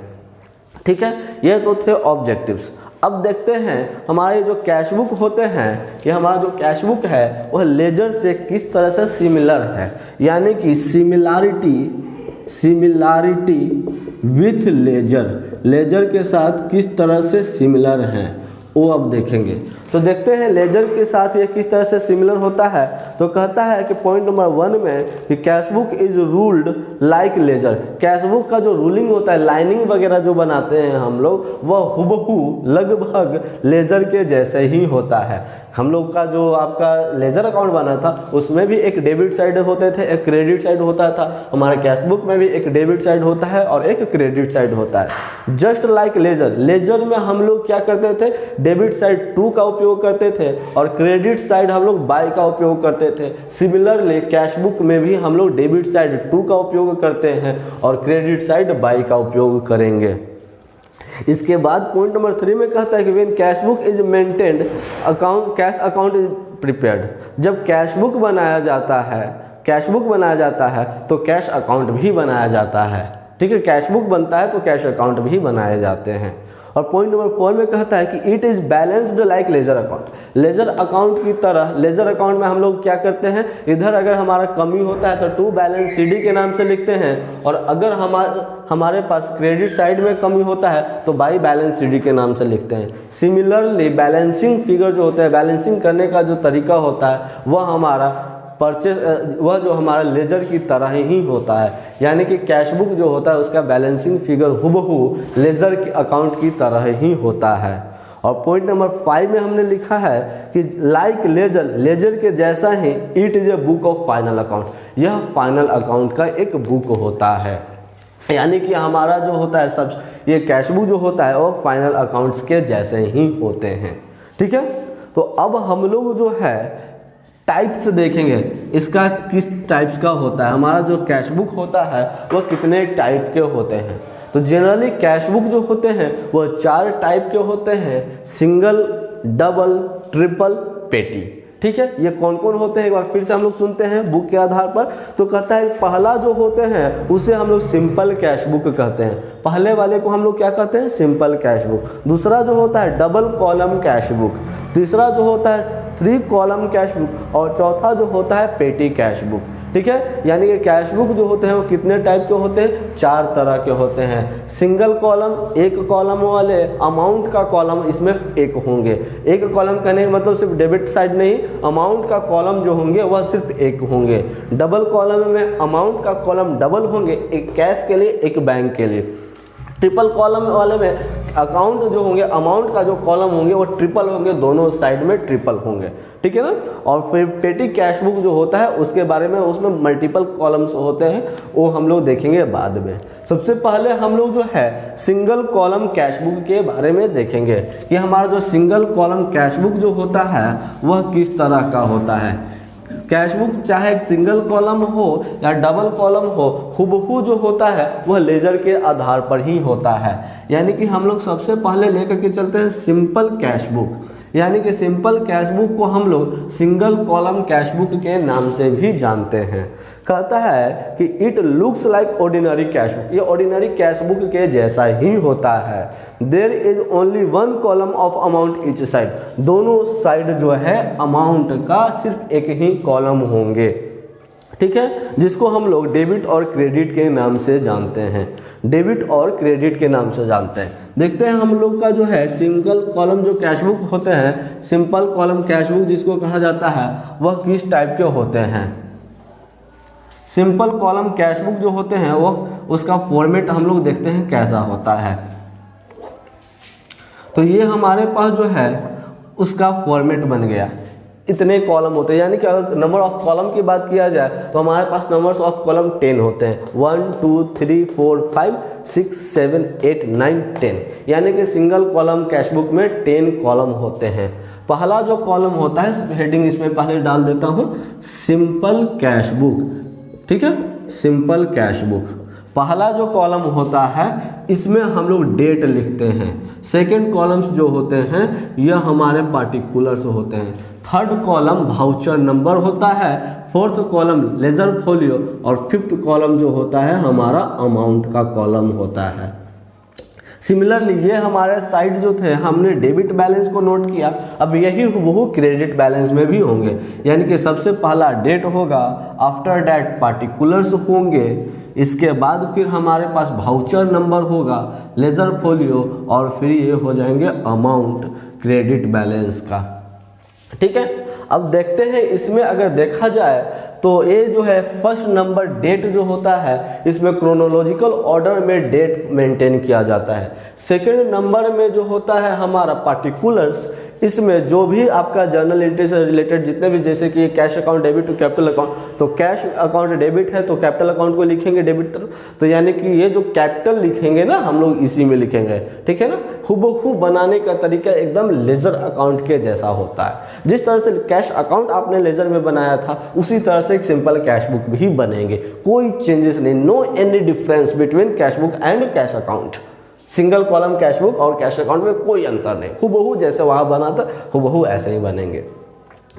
ठीक है। ये तो थे ऑब्जेक्टिव्स। अब देखते हैं हमारे जो कैश बुक होते हैं, ये हमारा जो कैश बुक है वह लेजर से किस तरह से सिमिलर है, यानी कि सिमिलैरिटी विथ लेजर के साथ किस तरह से सिमिलर हैं वो अब देखेंगे। तो देखते हैं लेजर के साथ ये किस तरह से सिमिलर होता है। तो कहता है कि पॉइंट नंबर 1 में कि cash book is ruled like ledger. Cash book का जो रूलिंग होता है, लाइनिंग वगैरह जो बनाते हैं हम लोग, वह हुबहू लगभग लेजर के जैसे ही होता है। हम लोग का जो आपका लेजर अकाउंट बना था उसमें भी एक डेबिट साइड होते थे, एक क्रेडिट साइड होता था। हमारे कैश बुक में भी एक डेबिट साइड होता है और एक क्रेडिट साइड होता है। जस्ट लाइक लेजर में हम लोग क्या करते थे, डेबिट साइड टू का उपयोग करते थे और क्रेडिट साइड हम लोग बाय का उपयोग करते थे। सिमिलरली कैश बुक में भी हम लोग डेबिट साइड टू का उपयोग करते हैं और क्रेडिट साइड बाय का उपयोग करेंगे। इसके बाद पॉइंट नंबर 3 में कहता है कि when cash book is maintained account, cash account is prepared. जब कैश बुक बनाया जाता है तो कैश अकाउंट भी बनाया जाता है, ठीक है। कैश बुक बनता है तो कैश अकाउंट भी बनाए जाते हैं। और पॉइंट नंबर 4 में कहता है कि it is balanced like ledger account. Ledger account की तरह, लेजर अकाउंट में हम लोग क्या करते हैं, इधर अगर हमारा कमी होता है तो टू बैलेंस CD के नाम से लिखते हैं, और अगर हमारे पास क्रेडिट साइड में कमी होता है तो बाई बैलेंस CD के नाम से लिखते हैं। सिमिलरली बैलेंसिंग फिगर जो होता है, बैलेंसिंग करने का जो तरीका होता है वह हमारा लेजर की तरह ही होता है। यानी कि कैश बुक जो होता है उसका बैलेंसिंग फिगर हुबहू लेजर के अकाउंट की तरह ही होता है। और पॉइंट नंबर 5 में हमने लिखा है कि लाइक लेजर के जैसा ही it is a book of final account. यह फाइनल अकाउंट का एक बुक होता है। यानी कि हमारा जो होता है सब, ये कैश बुक जो होता है वो फाइनल अकाउंट्स के जैसे ही होते हैं, ठीक है। तो अब हम लोग जो है टाइप्स देखेंगे, इसका किस टाइप्स का होता है। हमारा जो कैश बुक होता है वह कितने टाइप के होते हैं। तो जनरली कैश बुक जो होते हैं वह 4 टाइप के होते हैं, सिंगल, डबल, ट्रिपल, पेटी, ठीक है, ये कौन कौन होते हैं एक बार फिर से हम लोग सुनते हैं बुक के आधार पर। तो कहता है पहला जो होते हैं उसे हम लोग सिंपल कैश बुक कहते हैं, पहले वाले को हम लोग क्या कहते हैं, सिंपल कैश बुक। दूसरा जो होता है डबल कॉलम कैश बुक, तीसरा जो होता है 3 कॉलम कैश बुक, और चौथा जो होता है पेटी कैश बुक। ठीक है, यानी कि कैश बुक जो होते हैं वो कितने टाइप के होते हैं, 4 तरह के होते हैं। सिंगल कॉलम, एक कॉलम वाले, अमाउंट का कॉलम इसमें एक होंगे। एक कॉलम कहने का मतलब सिर्फ डेबिट साइड नहीं, अमाउंट का कॉलम जो होंगे वह सिर्फ एक होंगे। डबल कॉलम में अमाउंट का कॉलम डबल होंगे, एक कैश के लिए एक बैंक के लिए। ट्रिपल कॉलम वाले में अकाउंट जो होंगे, अमाउंट का जो कॉलम होंगे वो ट्रिपल होंगे, दोनों साइड में ट्रिपल होंगे। ठीक है ना। और फिर पेटी कैश बुक जो होता है उसके बारे में, उसमें मल्टीपल कॉलम्स होते हैं, वो हम लोग देखेंगे बाद में। सबसे पहले हम लोग जो है सिंगल कॉलम कैश बुक के बारे में देखेंगे कि हमारा जो सिंगल कॉलम कैश बुक जो होता है वह किस तरह का होता है। कैश बुक चाहे सिंगल कॉलम हो या डबल कॉलम हो, हुबहू जो होता है वह लेजर के आधार पर ही होता है। यानी कि हम लोग सबसे पहले लेकर के चलते हैं सिंपल कैश बुक, यानी कि सिंपल कैश बुक को हम लोग सिंगल कॉलम कैश बुक के नाम से भी जानते हैं। कहता है कि it looks like ordinary cash book, ये ऑर्डिनरी कैश बुक के जैसा ही होता है। There is only 1 column of amount each side, दोनों साइड जो है अमाउंट का सिर्फ एक ही कॉलम होंगे। ठीक है, जिसको हम लोग डेबिट और क्रेडिट के नाम से जानते हैं, डेबिट और क्रेडिट के नाम से जानते हैं। देखते हैं हम लोग का जो है सिंगल कॉलम जो कैश बुक होते हैं, सिंपल कॉलम कैश बुक जिसको कहा जाता है, वह किस टाइप के होते हैं। सिंपल कॉलम कैश बुक जो होते हैं वो उसका फॉर्मेट हम लोग देखते हैं कैसा होता है। तो ये हमारे पास जो है उसका फॉर्मेट बन गया, इतने कॉलम होते हैं। यानी कि अगर नंबर ऑफ कॉलम की बात किया जाए तो हमारे पास नंबर्स ऑफ कॉलम 10 होते हैं, 1 2 3 4 5 6 7 8 9 10। यानी कि सिंगल कॉलम कैश बुक में 10 कॉलम होते हैं। पहला जो कॉलम होता है, हेडिंग इसमें पहले डाल देता हूँ, सिंपल कैश बुक। ठीक है, सिंपल कैश बुक पहला जो कॉलम होता है इसमें हम लोग डेट लिखते हैं। सेकंड कॉलम्स जो होते हैं यह हमारे पार्टिकुलर्स होते हैं। थर्ड कॉलम वाउचर नंबर होता है। फोर्थ कॉलम लेजर फोलियो, और फिफ्थ कॉलम जो होता है हमारा अमाउंट का कॉलम होता है। सिमिलरली ये हमारे साइड जो थे, हमने डेबिट बैलेंस को नोट किया, अब यही वो क्रेडिट बैलेंस में भी होंगे। यानी कि सबसे पहला डेट होगा, आफ्टर डेट पार्टिकुलर्स होंगे, इसके बाद फिर हमारे पास वाउचर नंबर होगा, लेजर फोलियो, और फिर ये हो जाएंगे अमाउंट क्रेडिट बैलेंस का। ठीक है, अब देखते हैं इसमें अगर देखा जाए तो ये जो है फर्स्ट नंबर डेट जो होता है इसमें क्रोनोलॉजिकल ऑर्डर में डेट मेंटेन किया जाता है। सेकंड नंबर में जो होता है हमारा पार्टिकुलर्स, इसमें जो भी आपका जर्नल एंट्री से रिलेटेड जितने भी, जैसे कि cash account debit to capital account, तो कैश अकाउंट डेबिट है तो कैपिटल अकाउंट को लिखेंगे डेबिट तरफ, तो यानी कि ये जो कैपिटल लिखेंगे ना हम लोग इसी में लिखेंगे। ठीक है ना, हुबहू बनाने का तरीका एकदम लेजर अकाउंट के जैसा होता है। जिस तरह से कैश अकाउंट आपने लेजर में बनाया था उसी तरह से एक सिंपल कैश बुक भी बनेंगे, कोई चेंजेस नहीं, no any difference between cash book and cash account. Single column cash book और कैश अकाउंट में कोई अंतर नहीं, हुबहू जैसे वहाँ बना था हुबहू ऐसे ही बनेंगे।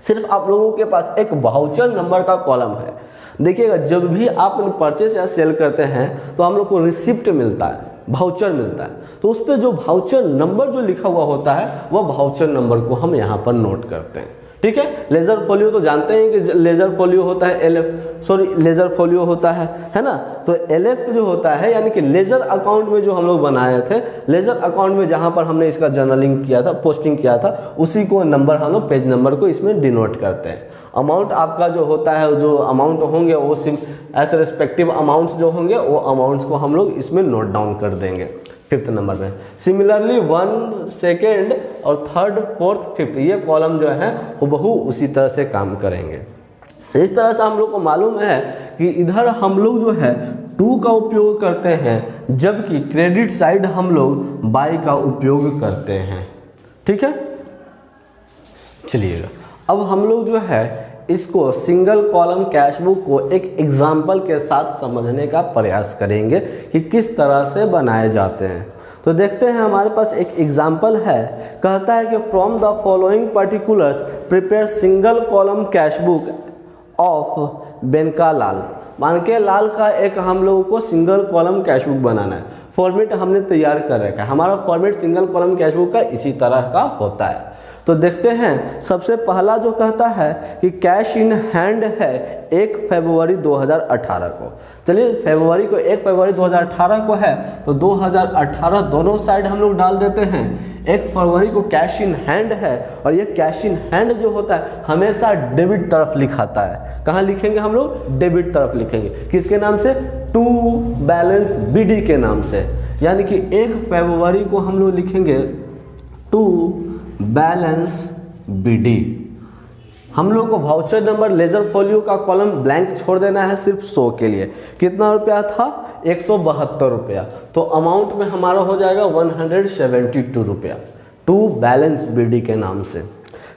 सिर्फ आप लोगों के पास एक वाउचर नंबर का कॉलम है। देखिएगा, जब भी आप परचेस या सेल करते हैं तो हम लोग को रिसिप्ट मिलता है, वाउचर मिलता है, तो उस पर जो वाउचर नंबर जो लिखा हुआ होता है वह वाउचर नंबर को हम यहाँ पर नोट करते हैं। ठीक है, लेजर फोलियो तो जानते हैं कि लेजर फोलियो होता है लेजर फोलियो होता है ना। तो LF जो होता है यानी कि लेजर अकाउंट में जो हम लोग बनाए थे, लेजर अकाउंट में जहाँ पर हमने इसका जर्नलिंग किया था, पोस्टिंग किया था, उसी को नंबर हम लोग पेज नंबर को इसमें डिनोट करते हैं। अमाउंट आपका जो होता है, जो अमाउंट होंगे वो ऐसे रिस्पेक्टिव अमाउंट्स जो होंगे वो अमाउंट्स को हम लोग इसमें नोट डाउन कर देंगे फिफ्थ नंबर में। सिमिलरली 1 सेकेंड और थर्ड फोर्थ फिफ्थ ये कॉलम जो है हुबहू उसी तरह से काम करेंगे। इस तरह से हम लोग को मालूम है कि इधर हम लोग जो है टू का उपयोग करते हैं, जबकि क्रेडिट साइड हम लोग बाय का उपयोग करते हैं। ठीक है, चलिएगा अब हम लोग जो है इसको सिंगल कॉलम कैश बुक को एक एग्जाम्पल के साथ समझने का प्रयास करेंगे कि किस तरह से बनाए जाते हैं। तो देखते हैं हमारे पास एक एग्जाम्पल है, कहता है कि from the following particulars prepare single column cash book of बेनका लाल। मानके लाल का एक हम लोगों को सिंगल कॉलम कैश बुक बनाना है। फॉर्मेट हमने तैयार कर रखा है, हमारा format single column cash book का इसी तरह का होता है। तो देखते हैं सबसे पहला जो कहता है कि कैश इन हैंड है 1 फरवरी 2018 को। चलिए फरवरी को 1 फरवरी 2018 को है तो 2018 दोनों साइड हम लोग डाल देते हैं। 1 फरवरी को कैश इन हैंड है और ये कैश इन हैंड जो होता है हमेशा डेबिट तरफ लिखाता है। कहाँ लिखेंगे हम लोग? डेबिट तरफ लिखेंगे। किसके नाम से? टू बैलेंस बीडी के नाम से। यानी कि 1 फरवरी को हम लोग लिखेंगे टू बैलेंस बीडी। हम लोग को वाउचर नंबर लेजर फोलियो का कॉलम ब्लैंक छोड़ देना है सिर्फ 100 के लिए। कितना रुपया था? 172 रुपया। तो अमाउंट में हमारा हो जाएगा 172 रुपया टू बैलेंस बीडी के नाम से।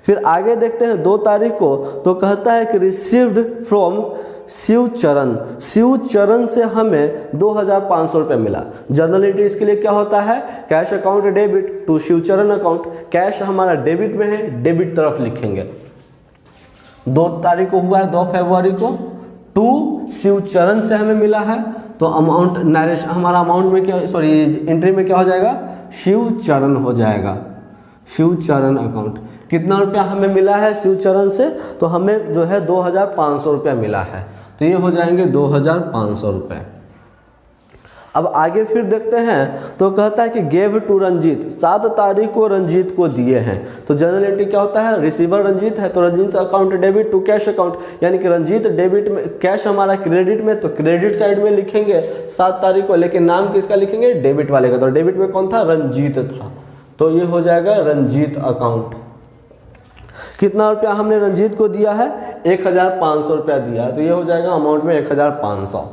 फिर आगे देखते हैं 2 तारीख को, तो कहता है कि रिसीव्ड फ्रॉम शिवचरण। शिवचरण से हमें 2500 रुपये मिला। जर्नल एंट्री इसके लिए क्या होता है? Cash account debit to Shivcharan account. Cash हमारा डेबिट में है, डेबिट तरफ लिखेंगे। 2 तारीख को हुआ है 2 फरवरी को, टू शिवचरण से हमें मिला है तो अमाउंट नरेश हमारा अमाउंट में क्या एंट्री में क्या हो जाएगा? शिवचरण हो जाएगा। शिवचरण अकाउंट कितना रुपया हमें मिला है शिवचरण से? तो हमें जो है 2500 रुपया मिला है, तो ये हो जाएंगे 2500 रुपये। अब आगे फिर देखते हैं तो कहता है कि गेव टू रंजीत। 7 तारीख को रंजीत को दिए हैं। तो जनरल एंट्री क्या होता है? रिसीवर रंजीत है तो Ranjit account debit to cash account, यानी कि रंजीत डेबिट में, कैश हमारा क्रेडिट में, तो क्रेडिट साइड में लिखेंगे 7 तारीख को, लेकिन नाम किसका लिखेंगे? डेबिट वाले का। तो डेबिट में कौन था? रंजीत था, तो ये हो जाएगा रंजीत अकाउंट। कितना रुपया हमने रंजीत को दिया है? 1500 रुपया दिया है, तो ये हो जाएगा अमाउंट में 1500।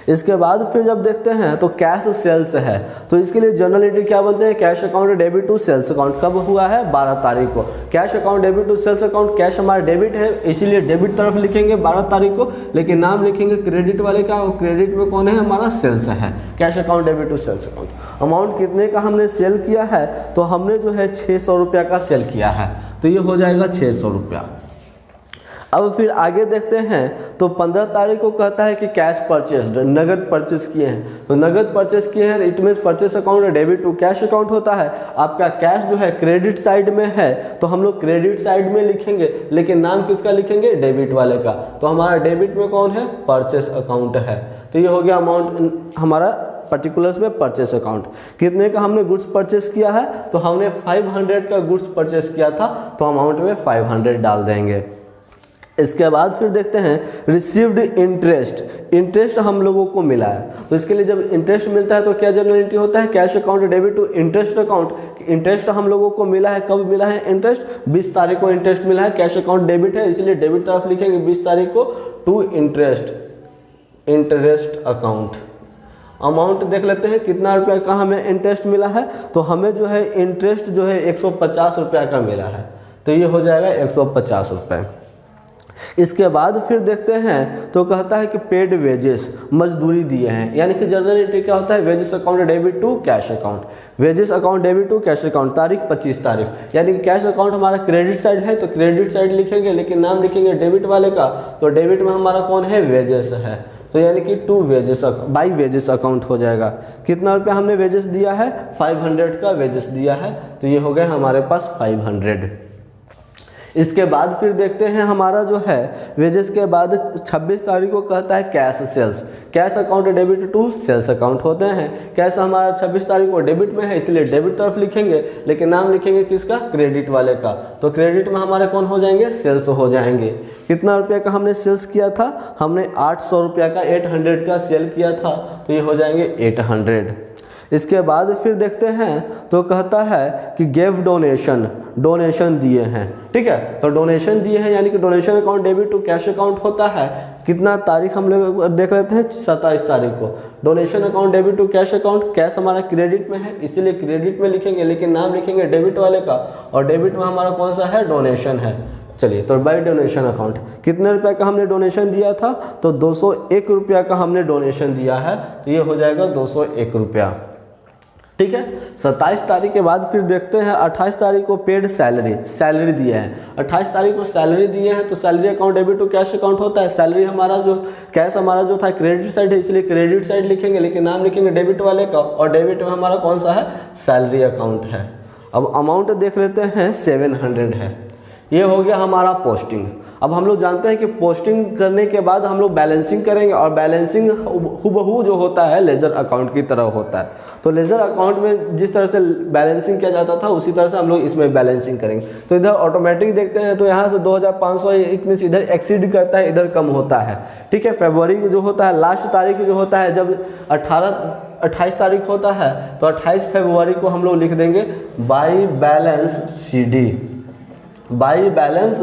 इसके बाद फिर जब देखते हैं तो कैश सेल्स है, तो इसके लिए जर्नल एंट्री क्या बनते हैं? Cash account debit to sales account. कब हुआ है? 12 तारीख को। Cash account debit to sales account, cash हमारा डेबिट है इसीलिए डेबिट तरफ लिखेंगे 12 तारीख को, लेकिन नाम लिखेंगे क्रेडिट वाले का, और क्रेडिट में कौन है? हमारा सेल्स है। Cash account debit to sales account. Amount कितने का हमने सेल किया है? तो हमने जो है 600 रुपया का सेल किया है, तो ये हो जाएगा 600 रुपया। अब फिर आगे देखते हैं तो 15 तारीख को कहता है कि कैश परचेस्ड, नगद परचेस किए हैं। तो नगद परचेस किए हैं, it means purchase account debit to cash account होता है। आपका कैश जो है क्रेडिट साइड में है तो हम लोग क्रेडिट साइड में लिखेंगे, लेकिन नाम किसका लिखेंगे? डेबिट वाले का। तो हमारा डेबिट में कौन है? परचेस अकाउंट है। तो ये हो गया अमाउंट हमारा पर्टिकुलर्स में परचेस अकाउंट। कितने का हमने गुड्स परचेस किया है? तो हमने 500 का गुड्स परचेस किया था, तो अमाउंट में 500 डाल देंगे। इसके बाद फिर देखते हैं रिसीव्ड इंटरेस्ट। इंटरेस्ट हम लोगों को मिला है, तो इसके लिए जब इंटरेस्ट मिलता है तो क्या जर्नल एंट्री होता है? Cash account debit to interest account. Interest हम लोगों को मिला है, कब मिला है इंटरेस्ट? 20 तारीख को इंटरेस्ट मिला है। कैश अकाउंट डेबिट है इसलिए डेबिट तरफ लिखेंगे 20 तारीख को, टू इंटरेस्ट अकाउंट। अमाउंट देख लेते हैं कितना रुपया का हमें इंटरेस्ट मिला है। तो हमें जो है इंटरेस्ट जो है 150 रुपया का मिला है, तो ये हो जाएगा 150 रुपये। इसके बाद फिर देखते हैं तो कहता है कि पेड वेजेस, मजदूरी दिए हैं। यानी कि जर्नल एंट्री क्या होता है? Wages account debit to cash account. Wages account debit to cash account, तारीख 25 तारीख। यानी कि कैश अकाउंट हमारा क्रेडिट साइड है तो क्रेडिट साइड लिखेंगे, लेकिन नाम लिखेंगे डेबिट वाले का। तो डेबिट में हमारा कौन है? वेजेस है, तो यानी कि to wages by wages account हो जाएगा। कितना रुपया हमने वेजेस दिया है? 500 का वेजेस दिया है, तो ये हो गया हमारे पास 500। इसके बाद फिर देखते हैं हमारा जो है वेजेस के बाद 26 तारीख को कहता है cash sales. Cash account debit to sales account होते हैं। कैश हमारा 26 तारीख को डेबिट में है इसलिए डेबिट तरफ लिखेंगे, लेकिन नाम लिखेंगे किसका? क्रेडिट वाले का। तो क्रेडिट में हमारे कौन हो जाएंगे? सेल्स हो जाएंगे। कितना रुपये का हमने सेल्स किया था? हमने 800 रुपया का 800 का सेल किया था, तो ये हो जाएंगे 800। इसके बाद फिर देखते हैं तो कहता है कि गेव डोनेशन, डोनेशन दिए हैं। ठीक है, तो डोनेशन दिए हैं यानी कि donation account debit to cash account होता है। कितना तारीख हम लोग देख लेते हैं? 27 तारीख को। Donation account debit to cash account, cash हमारा क्रेडिट में है इसीलिए क्रेडिट में लिखेंगे, लेकिन नाम लिखेंगे डेबिट वाले का, और डेबिट में हमारा कौन सा है? डोनेशन है। चलिए, तो बाई डोनेशन अकाउंट कितने रुपए का हमने डोनेशन दिया था? तो 201 रुपया का हमने डोनेशन दिया है, तो ये हो जाएगा 201 रुपया। ठीक है। 27 तारीख के बाद फिर देखते हैं 28 तारीख को पेड सैलरी दिए हैं। 28 तारीख को सैलरी दिए हैं तो salary account debit to cash account होता है। सैलरी हमारा जो कैश हमारा जो था क्रेडिट साइड है, इसलिए क्रेडिट साइड लिखेंगे, लेकिन नाम लिखेंगे डेबिट वाले का, और डेबिट में हमारा कौन सा है, सैलरी अकाउंट है। अब अमाउंट देख लेते हैं 700 है। ये हो गया हमारा पोस्टिंग। अब हम लोग जानते हैं कि पोस्टिंग करने के बाद हम लोग बैलेंसिंग करेंगे, और बैलेंसिंग हुबहू जो होता है लेजर अकाउंट की तरह होता है। तो लेजर अकाउंट में जिस तरह से बैलेंसिंग किया जाता था उसी तरह से हम लोग इसमें बैलेंसिंग करेंगे। तो इधर ऑटोमेटिक देखते हैं तो यहाँ से 2500 इट मीन्स इधर एक्सीड करता है, इधर कम होता है। ठीक है। फरवरी जो होता है लास्ट तारीख जो होता है, जब 28 तारीख होता है तो 28 फरवरी को हम लोग लिख देंगे बाई बैलेंस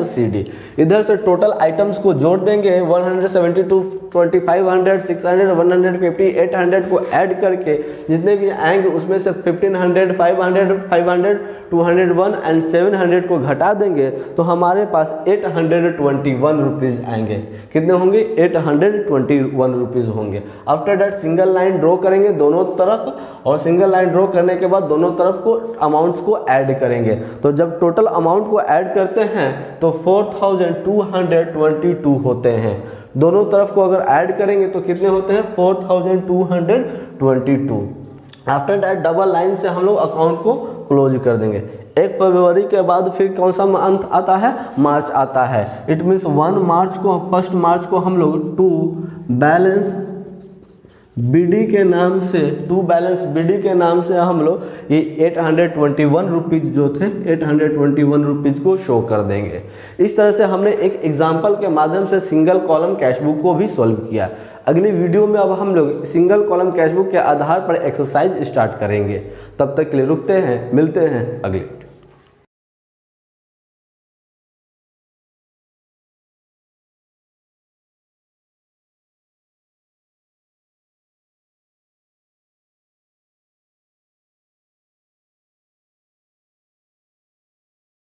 CD। इधर से टोटल आइटम्स को जोड़ देंगे 172, 2500, 600, 150, 800 को ऐड करके जितने भी आएंगे उसमें से 1500, 500, 500, 201 एंड 700 को घटा देंगे तो हमारे पास 821 रुपीज़ आएंगे। कितने होंगे, 821 रुपीज़ होंगे। After that single line draw करेंगे दोनों तरफ, और सिंगल लाइन ड्रॉ करने के बाद दोनों तरफ को अमाउंट्स को ऐड करेंगे। तो जब टोटल अमाउंट को ऐड करते हैं तो 4222 होते हैं। दोनों तरफ को अगर ऐड करेंगे तो कितने होते हैं, 4222। आफ्टर दैट डबल लाइन से हम लोग अकाउंट को क्लोज कर देंगे। 1 फरवरी के बाद फिर कौन सा मंथ आता है, मार्च आता है। इट मीन्स 1 मार्च को हम लोग टू बैलेंस BD के नाम से हम लोग ये 821 रुपीज़ जो थे 821 रुपीज़ को शो कर देंगे। इस तरह से हमने एक एग्जाम्पल के माध्यम से सिंगल कॉलम कैशबुक को भी सॉल्व किया। अगली वीडियो में अब हम लोग सिंगल कॉलम कैशबुक के आधार पर एक्सरसाइज स्टार्ट करेंगे। तब तक के लिए रुकते हैं, मिलते हैं अगले